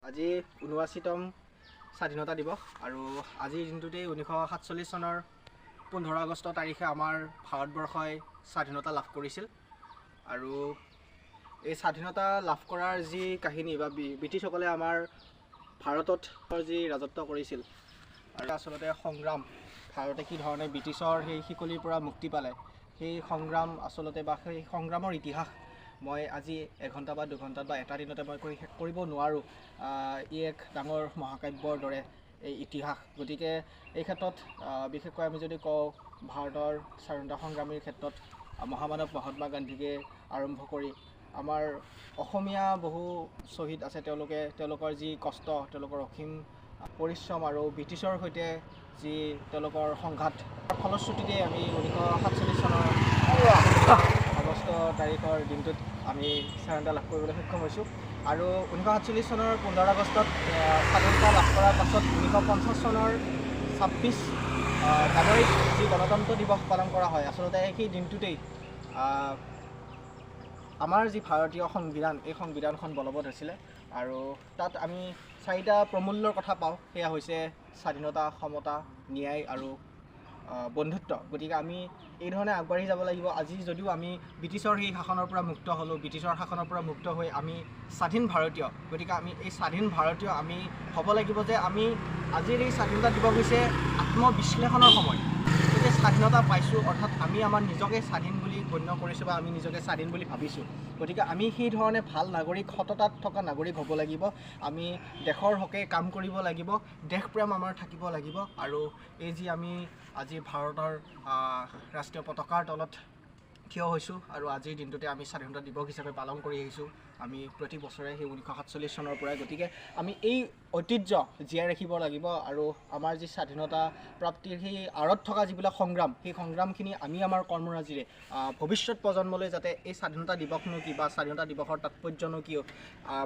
আজি ৭৯তম স্বাধীনতা দিৱস আৰু আজিৰ দিনটোতেই 1947 চনৰ 15 আগষ্ট তাৰিখে আমাৰ ভাৰতবৰ্ষই স্বাধীনতা লাভ কৰিছিল। আৰু এই স্বাধীনতা লাভ কৰাৰ যি কাহিনী বা ব্ৰিটিছসকলে আমাৰ ভাৰতত যি ৰাজত্ব কৰিছিল আৰু আচলতে সংগ্ৰাম, ভাৰতে কি ধৰণে ব্ৰিটিছৰ সেই শিকলিৰ পৰা মুক্তি পালে, সেই সংগ্ৰাম আচলতে বা সেই সংগ্ৰামৰ ইতিহাস মই আজি এঘণ্টা বা দুঘণ্টাত বা এটা দিনতে মই শেষ কৰিব নোৱাৰোঁ। ই এক ডাঙৰ মহাকাব্যৰ দৰে এই ইতিহাস। গতিকে এই ক্ষেত্ৰত বিশেষকৈ আমি যদি কওঁ ভাৰতৰ স্বাধীনতা সংগ্ৰামীৰ ক্ষেত্ৰত মহামানৱ মহাত্মা গান্ধীকে আৰম্ভ কৰি আমাৰ অসমীয়া বহু শ্বহীদ আছে। তেওঁলোকৰ যি কষ্ট, তেওঁলোকৰ অসীম পৰিশ্ৰম আৰু ব্ৰিটিছৰ সৈতে যি তেওঁলোকৰ সংঘাত, তাৰ ফলশ্ৰুতিতে আমি 1947 চনৰ আগষ্ট তাৰিখৰ দিনটোত আমি স্বাধীনতা লাভ কৰিবলৈ সক্ষম হৈছোঁ। আৰু 1947 চনৰ 15 আগষ্টত স্বাধীনতা লাভ কৰাৰ পাছত 1950 চনৰ 26 জানুৱাৰীত যি গণতন্ত্ৰ দিৱস পালন কৰা হয়, আচলতে সেই দিনটোতেই আমাৰ যি ভাৰতীয় সংবিধান, এই সংবিধানখন বলবৎ হৈছিলে। আৰু তাত আমি 4টা প্ৰমূল্যৰ কথা পাওঁ। সেয়া হৈছে স্বাধীনতা, সমতা, ন্যায় আৰু বন্ধুত্ব। গতিকে আমি এই ধৰণে আগবাঢ়ি যাব লাগিব। আজি যদিও আমি ব্ৰিটিছৰ সেই শাসনৰ পৰা মুক্ত হ'লোঁ, ব্ৰিটিছৰ শাসনৰ পৰা মুক্ত হৈ আমি স্বাধীন ভাৰতীয়, গতিকে আমি এই স্বাধীন ভাৰতীয় আমি হ'ব লাগিব যে আমি আজিৰ এই স্বাধীনতা দিৱস হৈছে আত্মবিশ্লেষণৰ সময়। গতিকে স্বাধীনতা পাইছোঁ, অৰ্থাৎ আমি আমাৰ নিজকে স্বাধীন বুলি গণ্য কৰিছোঁ বা আমি নিজকে স্বাধীন বুলি ভাবিছোঁ। গতিকে আমি সেই ধৰণে ভাল নাগৰিক, সততাত থকা নাগৰিক হ'ব লাগিব। আমি দেশৰ হকে কাম কৰিব লাগিব, দেশপ্ৰেম আমাৰ থাকিব লাগিব। আৰু এই যি আমি আজি ভাৰতৰ ৰাষ্ট্ৰীয় পতাকাৰ তলত থিয় হৈছোঁ আৰু আজিৰ দিনটোতে আমি স্বাধীনতা দিৱস হিচাপে পালন কৰি আহিছোঁ আমি প্ৰতি বছৰে সেই 1947 চনৰ পৰাই। গতিকে আমি এই ঐতিহ্য জীয়াই ৰাখিব লাগিব আৰু আমাৰ যি স্বাধীনতা প্ৰাপ্তিৰ সেই আঁৰত থকা যিবিলাক সংগ্ৰাম, সেই সংগ্ৰামখিনি আমি আমাৰ কৰ্মৰাজিৰে ভৱিষ্যত প্ৰজন্মলৈ যাতে এই স্বাধীনতা দিৱসনো কি বা স্বাধীনতা দিৱসৰ তাৎপৰ্যনো কিয়,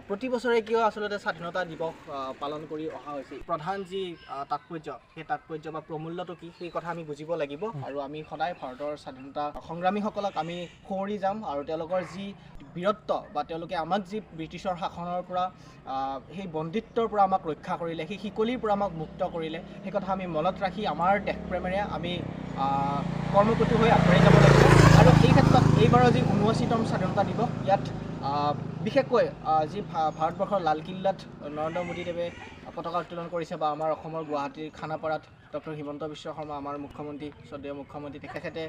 প্ৰতি বছৰে কিয় আচলতে স্বাধীনতা দিৱস পালন কৰি অহা হৈছে, প্ৰধান যি তাৎপৰ্য, সেই তাৎপৰ্য বা প্ৰমূল্যটো কি, সেই কথা আমি বুজিব লাগিব। আৰু আমি সদায় ভাৰতৰ স্বাধীনতা সংগ্ৰামীসকলক আমি সুঁৱৰি যাম আৰু তেওঁলোকৰ যি বীৰত্ব বা তেওঁলোকে আমাক যি ব্ৰিটিছৰ শাসনৰ পৰা সেই বন্দিত্বৰ পৰা আমাক ৰক্ষা কৰিলে, সেই শিকলিৰ পৰা আমাক মুক্ত কৰিলে, সেই কথা আমি মনত ৰাখি আমাৰ দেশপ্ৰেমেৰে আমি কৰ্মপটু হৈ আগবাঢ়ি যাব লাগিব। আৰু এই ক্ষেত্ৰত এইবাৰৰ যি ৭৯তম স্বাধীনতা দিৱস, ইয়াত বিশেষকৈ যি ভাৰতবৰ্ষৰ লালকিল্লাত নৰেন্দ্ৰ মোদীদেৱে পতাকা উত্তোলন কৰিছে বা আমাৰ অসমৰ গুৱাহাটীৰ খানাপাৰাত ডক্টৰ হিমন্ত বিশ্ব শৰ্মা, আমাৰ মুখ্যমন্ত্ৰী, শ্ৰদ্ধেয় মুখ্যমন্ত্ৰী, তেখেতে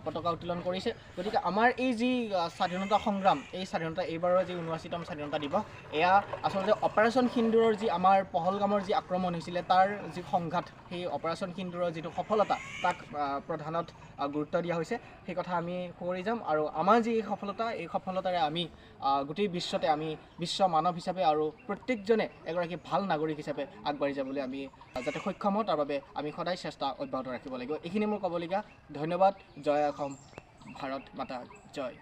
পতাকা উত্তোলন কৰিছে। গতিকে আমাৰ এই যি স্বাধীনতা সংগ্ৰাম, এই স্বাধীনতা এইবাৰৰ যি ৭৯তম স্বাধীনতা দিৱস, এয়া আচলতে অপাৰেশ্যন সিন্দুৰৰ যি আমাৰ পহলগামৰ যি আক্ৰমণ হৈছিলে, তাৰ যি সংঘাত, সেই অপাৰেশ্যন সিন্দুৰৰ যিটো সফলতা, তাক প্ৰধানত গুৰুত্ব দিয়া হৈছে। সেই কথা আমি সুঁৱৰি যাম আৰু আমাৰ যি সফলতা, এই সফলতাৰে আমি গোটেই বিশ্বতে আমি বিশ্ব মানৱ হিচাপে আৰু প্ৰত্যেকজনে এগৰাকী ভাল নাগৰিক হিচাপে আগবাঢ়ি যাবলৈ আমি যাতে সক্ষম হওঁ, তাৰ বাবে আমি সদায় চেষ্টা অব্যাহত ৰাখিব লাগিব। এইখিনি মোৰ ক'বলগীয়া। ধন্যবাদ। জয় অসম, ভাৰত মাতা জয়।